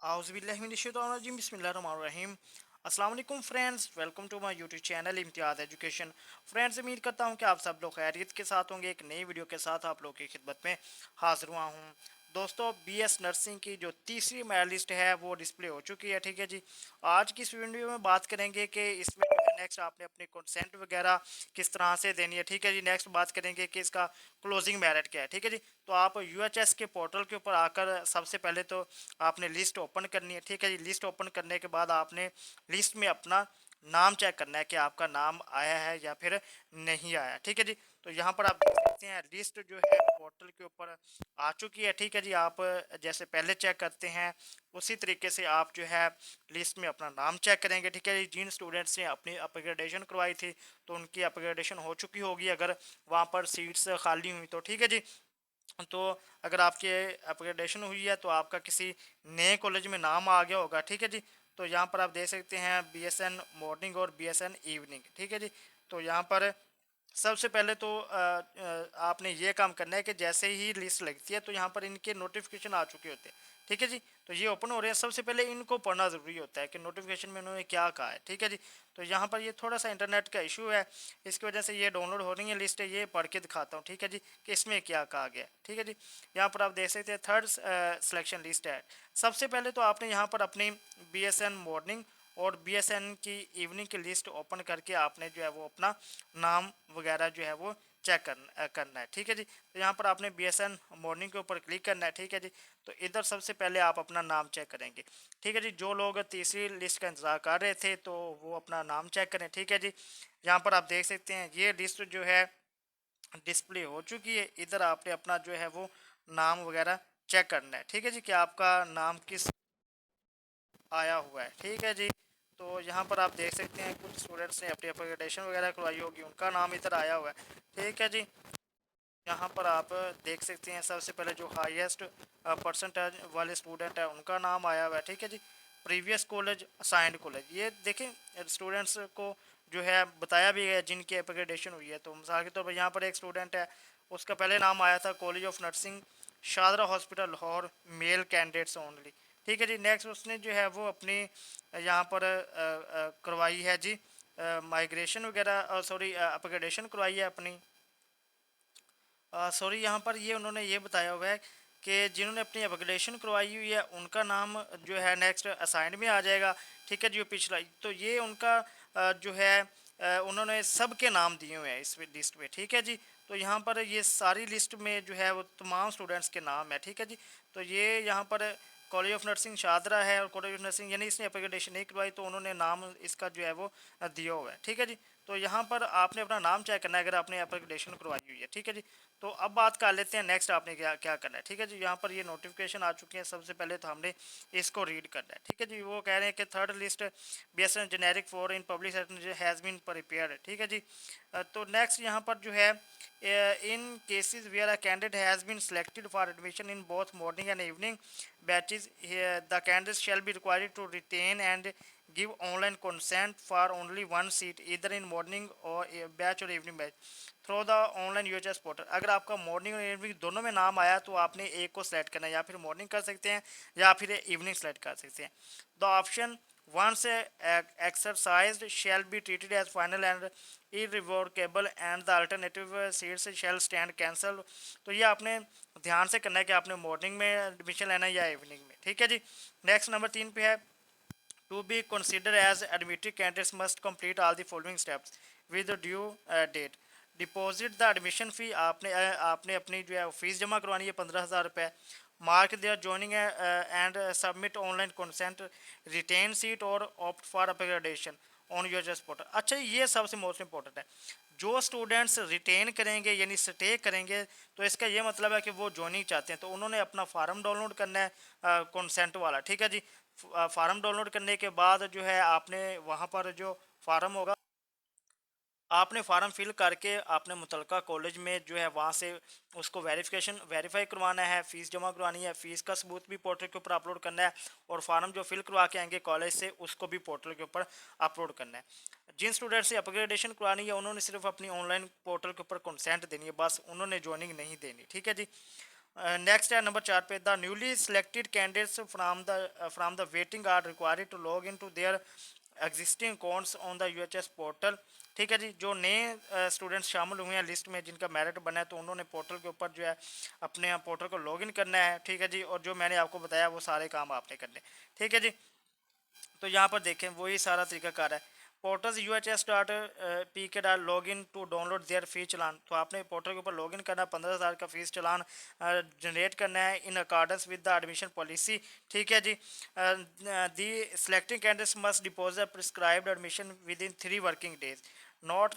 आउज़ुबिल्लाहि बिस्मिल्लाहिर्रहमानिर्रहीम। अस्सलाम वालेकुम friends, welcome to my YouTube channel Imtiaz education. Friends, उम्मीद करता हूं कि आप सब लोग खैरियत के साथ होंगे। एक नई वीडियो के साथ आप लोग की खिदमत में हाजिर हुआ हूं। दोस्तों, बीएस नर्सिंग की जो तीसरी मेरिट लिस्ट है वो डिस्प्ले हो चुकी है। ठीक है जी, आज की इस वीडियो में बात करेंगे कि इसमें नेक्स्ट आपने अपने कंसेंट वगैरह किस तरह से देनी है। ठीक है जी, नेक्स्ट बात करेंगे कि इसका क्लोजिंग मेरिट क्या है। ठीक है जी, तो आप यूएचएस के पोर्टल के ऊपर आकर सबसे पहले तो आपने लिस्ट ओपन करनी है। ठीक है जी, लिस्ट ओपन करने के बाद आपने लिस्ट में अपना नाम चेक करना है कि आपका नाम आया है या फिर नहीं आया। ठीक है जी, तो यहाँ पर आप देख सकते हैं लिस्ट जो है पोर्टल के ऊपर आ चुकी है। ठीक है जी, आप जैसे पहले चेक करते हैं उसी तरीके से आप जो है लिस्ट में अपना नाम चेक करेंगे। ठीक है जी, जिन स्टूडेंट्स ने अपनी अपग्रेडेशन करवाई थी तो उनकी अपग्रेडेशन हो चुकी होगी, अगर वहाँ पर सीट्स खाली हुई तो। ठीक है जी, तो अगर आपके अपग्रेडेशन हुई है तो आपका किसी नए कॉलेज में नाम आ गया होगा। ठीक है जी, तो यहाँ पर आप देख सकते हैं बीएसएन मॉर्निंग और बीएसएन इवनिंग। ठीक है जी, तो यहाँ पर सबसे पहले तो आपने ये काम करना है कि जैसे ही लिस्ट लगती है तो यहाँ पर इनके नोटिफिकेशन आ चुके होते हैं। ठीक है जी, तो ये ओपन हो रहे हैं। सबसे पहले इनको पढ़ना ज़रूरी होता है कि नोटिफिकेशन में उन्होंने क्या कहा है। ठीक है जी, तो यहाँ पर ये थोड़ा सा इंटरनेट का इशू है, इसकी वजह से ये डाउनलोड हो रही है लिस्ट है। ये पढ़ के दिखाता हूँ। ठीक है जी, कि इसमें क्या कहा गया है। ठीक है जी, यहाँ पर आप देख सकते हैं थर्ड सिलेक्शन लिस्ट है। सबसे पहले तो आपने यहाँ पर अपनी बीएसएन मॉर्निंग और बीएसएन की इवनिंग की लिस्ट ओपन करके आपने जो है वो अपना नाम वगैरह जो है वो चेक करना है। ठीक है जी, तो यहाँ पर आपने बीएसएन मॉर्निंग के ऊपर क्लिक करना है। ठीक है जी, तो इधर सबसे पहले आप अपना नाम चेक करेंगे। ठीक है जी, जो लोग तीसरी लिस्ट का इंतजार कर रहे थे तो वो अपना नाम चेक करें। ठीक है जी, यहाँ पर आप देख सकते हैं ये लिस्ट जो है डिस्प्ले हो चुकी है। इधर आपने अपना जो है वो नाम वगैरह चेक करना है। ठीक है जी, कि आपका नाम किस आया हुआ है। ठीक है जी, तो यहाँ पर आप देख सकते हैं कुछ स्टूडेंट्स ने अपनी अपग्रेडेशन वगैरह करवाई होगी, उनका नाम इधर आया हुआ है। ठीक है जी, यहाँ पर आप देख सकते हैं सबसे पहले जो हाईएस्ट परसेंटेज वाले स्टूडेंट है उनका नाम आया हुआ है। ठीक है जी, प्रीवियस कॉलेज असाइंड कॉलेज, ये देखें स्टूडेंट्स को जो है बताया भी गया जिनकी अपग्रेडेशन हुई है। तो मिसाल के तौर पर यहाँ पर एक स्टूडेंट है, उसका पहले नाम आया था college of nursing Shahdara hospital Lahore, male candidates only. ठीक है जी, नेक्स्ट उसने जो है वो अपनी यहाँ पर करवाई है जी माइग्रेशन वगैरह, सॉरी अपग्रेडेशन करवाई है अपनी। सॉरी, यहाँ पर ये उन्होंने ये बताया हुआ है कि जिन्होंने अपनी अपग्रेडेशन करवाई हुई है उनका नाम जो है नेक्स्ट असाइंड में आ जाएगा। ठीक है जी, पिछला तो ये उनका जो है उन्होंने सब के नाम दिए हुए हैं इस लिस्ट में। ठीक है जी, तो यहाँ पर ये सारी लिस्ट में जो है वो तमाम स्टूडेंट्स के नाम है। ठीक है जी, तो ये यहाँ पर कॉलेज ऑफ नर्सिंग शादरा है और कॉलेज ऑफ नर्सिंग यानी इसने अपग्रेडेशन नहीं करवाई तो उन्होंने नाम इसका जो है वो दिया हुआ है। ठीक है जी, तो यहाँ पर आपने अपना नाम चेक करना है अगर आपने अपग्रेडेशन करवाई हुई है। ठीक है जी, तो अब बात कर लेते हैं नेक्स्ट आपने क्या क्या करना है। ठीक है जी, यहाँ पर ये नोटिफिकेशन आ चुकी है। सबसे पहले तो हमने इसको रीड करना है। ठीक है जी, वो कह रहे हैं कि third list BSN generic for in public sector has been prepared. ठीक है जी, तो नेक्स्ट यहाँ पर जो है in cases where a candidate has been selected for admission in both morning and evening batches, the candidate shall be required to retain and give online consent for only one seat either in morning or batch or evening batch through the online UHS portal। अगर आपका morning और evening दोनों में नाम आया तो आपने एक को सेलेक्ट करना है, या फिर मॉर्निंग कर सकते हैं या फिर इवनिंग सेलेक्ट कर सकते हैं। The option once exercised shall be treated as final and irrevocable and the alternative seats shall stand cancelled। तो ये आपने ध्यान से करना है कि आपने मॉर्निंग में एडमिशन लेना है या इवनिंग में। ठीक है जी, नेक्स्ट नंबर 3 पे है to be considered as admitted candidates must complete all the following steps with the due date। Deposit the admission फ़ी, आपने अपनी जो है फीस जमा करवानी है 15,000 रुपये। Mark their joining and submit online consent, retain seat और opt for upgradation on UHS portal. अच्छा, ये सबसे मोस्ट इंपॉर्टेंट है। जो स्टूडेंट्स रिटेन करेंगे यानी स्टे करेंगे तो इसका ये मतलब है कि वो ज्वाइनिंग चाहते हैं, तो उन्होंने अपना फार्म डाउनलोड करना है कंसेंट वाला। ठीक है जी, फार्म डाउनलोड करने के बाद जो है आपने वहाँ पर जो फार्म होगा आपने फार्म फिल करके आपने मुतलका कॉलेज में जो है वहाँ से उसको वेरीफाई करवाना है, फ़ीस जमा करवानी है, फ़ीस का सबूत भी पोर्टल के ऊपर अपलोड करना है और फार्म जो फिल करवा के आएंगे कॉलेज से उसको भी पोर्टल के ऊपर अपलोड करना है। जिन स्टूडेंट से अपग्रेडेशन करवानी है उन्होंने सिर्फ अपनी ऑनलाइन पोर्टल के ऊपर कंसेंट देनी है, बस उन्होंने ज्वाइनिंग नहीं देनी। ठीक है जी, नेक्स्ट है नंबर 4 पे, the newly selected candidates from the waiting are required to log in to their existing accounts on the UHS portal. ठीक है जी, जो नए स्टूडेंट्स शामिल हुए हैं लिस्ट में जिनका मेरिट बना है, तो उन्होंने पोर्टल के ऊपर जो है अपने पोर्टल को लॉगिन करना है। ठीक है जी, और जो मैंने आपको बताया वो सारे काम आपने करने। ठीक है जी, तो यहाँ पर देखें वही सारा तरीकाकार है। Portals UHS.PK log in to download their fees challan, तो आपने पोर्टल के ऊपर लॉग इन करना है, 15,000 का फीस चलान जनरेट करना है in accordance with the admission policy. ठीक है जी, the selecting candidates must deposit prescribed admission within 3 working days, not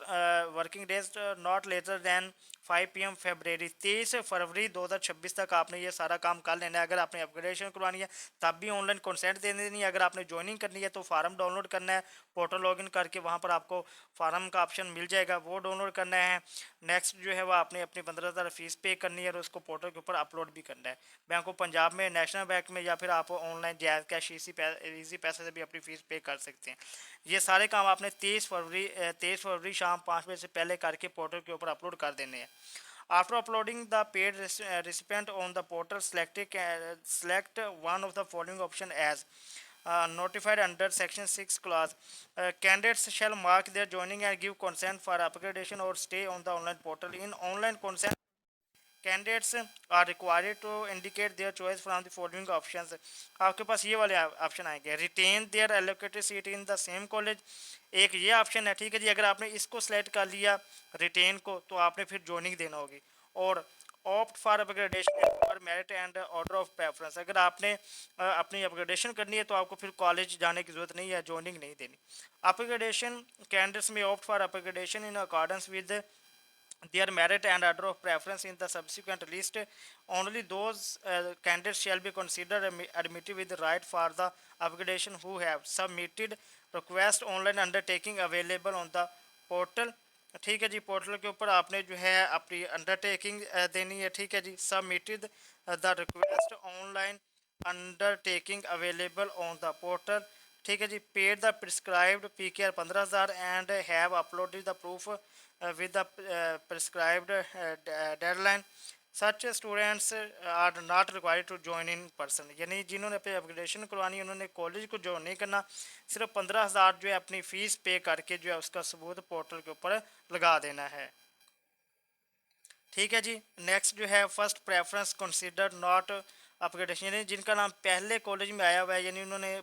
working days not later than 5 PM February। 23 फरवरी 2026 तक आपने ये सारा काम कर लेना है। अगर आपने अपग्रेडेशन करवानी है तब भी ऑनलाइन कंसेंट दे देनी है। अगर आपने ज्वाइनिंग करनी है तो फार्म डाउनलोड करना है, पोर्टल लॉगिन करके वहाँ पर आपको फार्म का ऑप्शन मिल जाएगा, वो डाउनलोड करना है। नेक्स्ट जो है वो आपने अपनी 15,000 फीस पे करनी है और उसको पोर्टल के ऊपर अपलोड भी करना है। बैंक ऑफ पंजाब में, नेशनल बैंक में, या फिर आप ऑनलाइन जैज़ कैश इजी पैसे से भी अपनी फ़ीस पे कर सकते हैं। ये सारे काम आपने 23 फरवरी शाम 5 बजे से पहले करके पोर्टल के ऊपर अपलोड कर देने हैं। After uploading the paid recipient on the portal, select one of the following option as notified under section 6 clause. Candidates shall mark their joining and give consent for upgradation or stay on the online portal. In online consent, candidates are required to indicate their choice from the following options. आपके पास ये वाले option आएंगे, retain their allocated seat in the same college, एक ये option है। ठीक है जी, अगर आपने इसको सेलेक्ट कर लिया रिटेन को, तो आपने फिर ज्वाइनिंग देना होगी। और opt for upgradation for merit and order of preference, अगर आपने अपनी अपग्रेडेशन करनी है तो आपको फिर कॉलेज जाने की जरूरत नहीं है, ज्वाइनिंग नहीं देनी। अपग्रेडेशन कैंडिडेट्स में opt for upgradation in accordance with their merit and order of preference in the subsequent list. Only those candidates shall be considered admitted with the right for the upgradation who have submitted request online undertaking available on the portal. ठीक है जी, portal के ऊपर आपने जो है अपनी undertaking देनी है। ठीक है जी, submitted the request online undertaking available on the portal. ठीक है जी, paid the prescribed PKR 15,000 and have uploaded the proof with the prescribed deadline. Such students are not required to join in person। यानी जिन्होंने अपनी upgradation करवानी है उन्होंने college को ज्वाइन नहीं करना, सिर्फ 15,000 जो है अपनी फ़ीस पे करके जो है उसका सबूत पोर्टल के ऊपर लगा देना है। ठीक है जी, नेक्स्ट जो है first preference consider not upgradation, यानी जिनका नाम पहले कॉलेज में आया हुआ है, यानी उन्होंने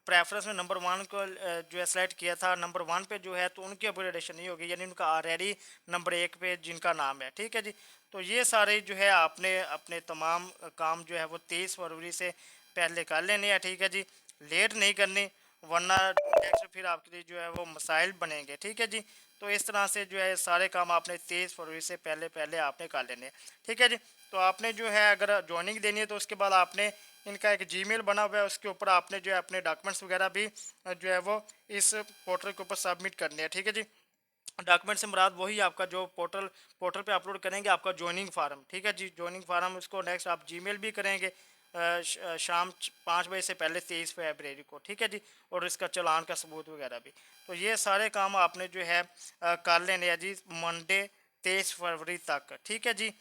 प्रेफरेंस में नंबर 1 को जो है सेलेक्ट किया था, नंबर 1 पे जो है तो उनकी अपग्रेडेशन नहीं होगी, यानी उनका ऑलरेडी नंबर 1 पे जिनका नाम है। ठीक है जी, तो ये सारे जो है आपने अपने तमाम काम जो है वो 23 फरवरी से पहले कर लेने हैं। ठीक है जी, लेट नहीं करनी, वरना नेक्स्ट फिर आपके लिए जो है वो मसाइल बनेंगे। ठीक है जी, तो इस तरह से जो है सारे काम आपने 23 फरवरी से पहले पहले आपने कर लेने हैं। ठीक है जी, तो आपने जो है अगर ज्वाइनिंग देनी है तो उसके बाद आपने इनका एक जीमेल बना हुआ है, उसके ऊपर आपने जो है अपने डॉक्यूमेंट्स वगैरह भी जो है वो इस पोर्टल के ऊपर सबमिट करने हैं। ठीक है जी, डॉक्यूमेंट से मुराद वही आपका जो पोर्टल पे अपलोड करेंगे आपका ज्वाइनिंग फार्म। ठीक है जी, ज्वाइनिंग फार्म उसको नेक्स्ट आप जीमेल भी करेंगे शाम 5 बजे से पहले 23 फरवरी को। ठीक है जी, और इसका चालान का सबूत वगैरह भी। तो ये सारे काम आपने जो है कर लेने हैं जी मंडे 23 फरवरी तक। ठीक है जी,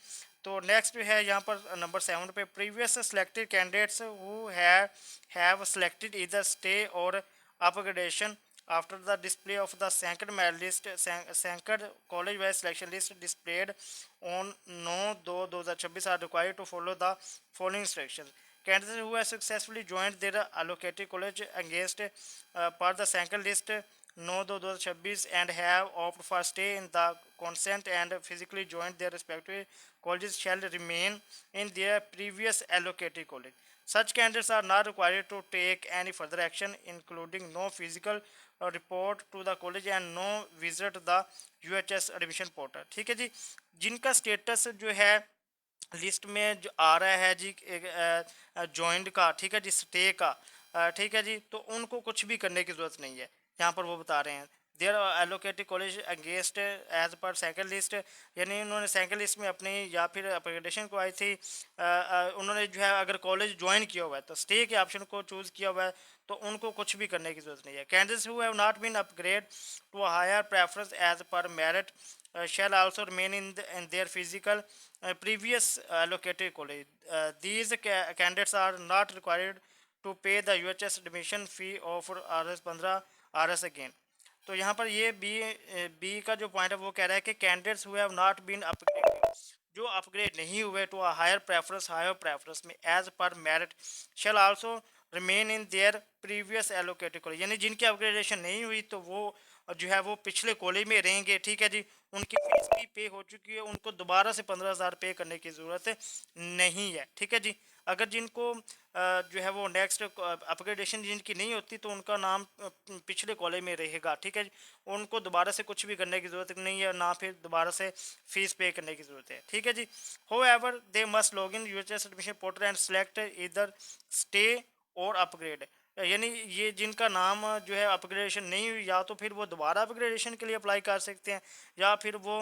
तो नेक्स्ट जो है यहाँ पर नंबर 7 पे, previous selected candidates who have selected इधर स्टे और upgradation after the display of the second merit list, second college wise selection list displayed on 9/2/2026 are required to follow the following instructions. Candidates who have successfully joined their allocated college against per the second list 9/2/2026 and have opted for stay in the consent and physically joined their respective colleges shall remain in their previous allocated college. Such candidates are not required to take any further action, including no physical report to the college and no visit the UHS admission portal। ठीक है जी, जिनका status जो है list में जो आ रहा है जी joint का, ठीक है जी, स्टे का, ठीक है जी, तो उनको कुछ भी करने की ज़रूरत नहीं है। यहाँ पर वो बता रहे हैं their allocated college against as per second list, यानी उन्होंने सेकंड लिस्ट में अपनी या फिर अपग्रेडेशन को आई थी, उन्होंने जो है अगर कॉलेज ज्वाइन किया हुआ है तो स्टे के ऑप्शन को चूज़ किया हुआ है, तो उनको कुछ भी करने की ज़रूरत नहीं है। Candidates who have not been upgrade to higher preference as per merit shall also remain in their physical previous allocated college. These candidates are not required to pay the UHS admission fee of RS 15 RS again. तो यहाँ पर ये B का जो point है वो कह रहा है कि candidates who have not been upgraded, जो अपग्रेड नहीं हुए टू अ हायर प्रेफरेंस में as per merit shall also remain in their previous allocated college, यानी जिनकी अपग्रेडेशन नहीं हुई तो वो जो है वो पिछले कॉलेज में रहेंगे। ठीक है जी, उनकी फीस भी पे हो चुकी है, उनको दोबारा से 15,000 पे करने की ज़रूरत नहीं है। ठीक है जी, अगर जिनको जो है वो नेक्स्ट अपग्रेडेशन जिनकी नहीं होती तो उनका नाम पिछले कॉलेज में रहेगा। ठीक है जी, उनको दोबारा से कुछ भी करने की ज़रूरत नहीं है, ना फिर दोबारा से फीस पे करने की ज़रूरत है। ठीक है जी, however they must log in UHS admission portal and select इधर स्टे और अपग्रेड, यानी ये जिनका नाम जो है अपग्रेडेशन नहीं हुई, या तो फिर वो दोबारा अपग्रेडेशन के लिए अप्लाई कर सकते हैं या फिर वो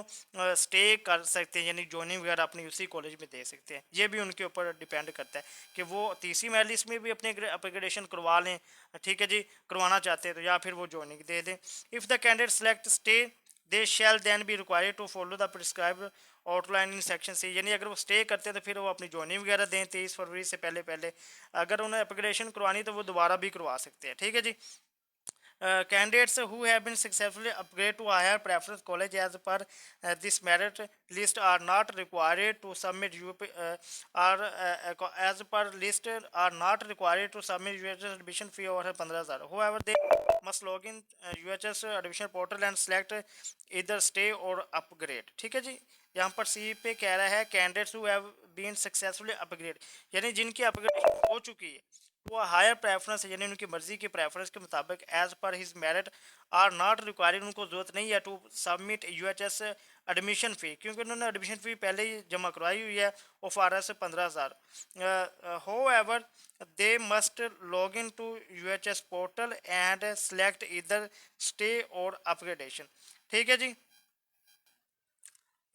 स्टे कर सकते हैं, यानी ज्वाइनिंग वगैरह अपनी उसी कॉलेज में दे सकते हैं। ये भी उनके ऊपर डिपेंड करता है कि वो तीसरी मेरिट लिस्ट में भी अपने अपग्रेडेशन करवा लें, ठीक है जी, करवाना चाहते हैं तो, या फिर वो ज्वाइनिंग दे दें। If the candidate select stay they shall then be required to follow the prescribe outline in section C, यानी अगर वो स्टे करते हैं तो फिर वो अपनी ज्वाइनिंग वगैरह दें 23 फरवरी से पहले पहले। अगर उन्हें अपग्रेडेशन करवानी तो वो दोबारा भी करवा सकते हैं। ठीक है जी, candidates who have been successfully upgraded to a higher preference college as per this merit list are not required to submit as per list are not required to submit UHS admission fee over 15,000. However, they must log in UHS admission portal and select either stay or upgrade. ठीक है जी, यहाँ पर सी पे कह रहा है candidates who have been successfully upgrade, यानी जिनकी अपग्रेडेशन हो चुकी है वो हायर प्रेफरेंस यानी उनकी मर्जी की प्रेफरेंस के मुताबिक as per his merit are not required, उनको ज़रूरत नहीं है to submit UHS admission fee, क्योंकि उन्होंने एडमिशन फ़ी पहले ही जमा करवाई हुई है of are S 15,000। However they must log in to UHS portal and select इधर स्टे और अपग्रेडेशन। ठीक है जी,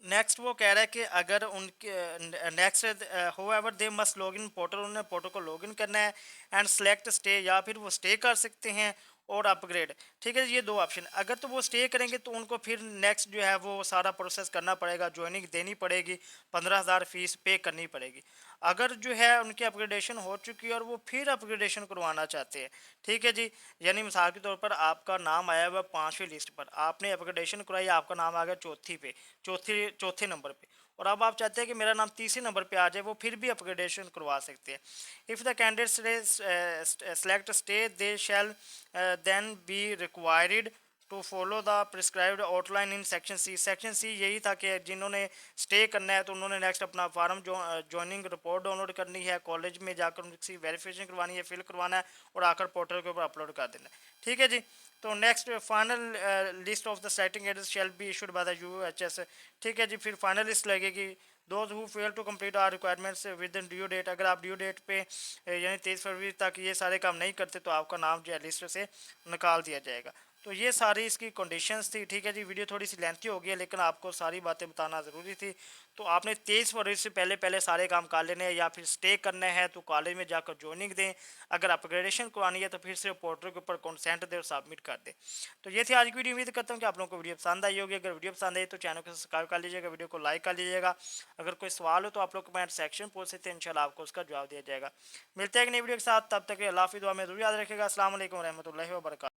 नेक्स्ट वो कह रहा है कि अगर उनके next however they must log in portal, उन्होंने पोर्टल को लॉग इन करना है एंड सेलेक्ट स्टे, या फिर वो स्टे कर सकते हैं और अपग्रेड। ठीक है, ये दो ऑप्शन। अगर तो वो स्टे करेंगे तो उनको फिर नेक्स्ट जो है वो सारा प्रोसेस करना पड़ेगा, ज्वाइनिंग देनी पड़ेगी, 15,000 फीस पे करनी पड़ेगी। अगर जो है उनकी अपग्रेडेशन हो चुकी है और वो फिर अपग्रेडेशन करवाना चाहते हैं, ठीक है जी, यानी मिसाल के तौर पर आपका नाम आया हुआ 5वीं लिस्ट पर, आपने अपग्रेडेशन कराई, आपका नाम आ गया चौथी पे, चौथे नंबर पे, और अब आप चाहते हैं कि मेरा नाम तीसरे नंबर पे आ जाए, वो फिर भी अपग्रेडेशन करवा सकते हैं। If the candidate select stay they shall then be required to follow the prescribed outline in section C. Section C यही था कि जिन्होंने स्टे करना है तो उन्होंने नेक्स्ट अपना फार्म ज्वाइनिंग रिपोर्ट डाउनलोड करनी है, कॉलेज में जाकर उनकी वेरिफिकेशन करवानी है, फिल करवाना है और आकर पोर्टल के ऊपर अपलोड कर देना है। ठीक है जी, तो next final list of the setting aids shall be issued by the UHS। ठीक है जी, फिर फाइनल लिस्ट लगेगी। Those who fail to complete are requirements within due date, अगर आप ड्यू डेट पे यानी 23 फरवरी तक ये सारे काम नहीं करते तो आपका नाम जो है लिस्ट से निकाल दिया जाएगा। तो ये सारी इसकी कंडीशंस थी। ठीक है जी, वीडियो थोड़ी सी लेंथी हो गई है लेकिन आपको सारी बातें बताना ज़रूरी थी। तो आपने 23 फरवरी से पहले पहले सारे काम कर लेने हैं, या फिर स्टे करना है तो कॉलेज में जाकर ज्वाइनिंग दें, अगर अपग्रेडेशन करवानी है तो फिर से पोर्टल के ऊपर कंसेंट दें और सबमिट कर दें। तो ये थी आज की वीडियो। उम्मीद करता हूँ कि आप लोगों को वीडियो पसंद आई होगी। अगर वीडियो पसंद आई तो चैनल को सब्सक्राइब कर लीजिएगा, वीडियो को लाइक कर लीजिएगा। अगर कोई सवाल हो तो आप लोग कमेंट सेक्शन पूछ सकते हैं, इंशाल्लाह आपको उसका जवाब दिया जाएगा। मिलते हैं एक नई वीडियो के साथ, तब तक अल्लाह हाफिज़, दुआ में ज़रूर याद रखिएगा। अस्सलाम वालेकुम रहमतुल्लाहि व बरकातहू।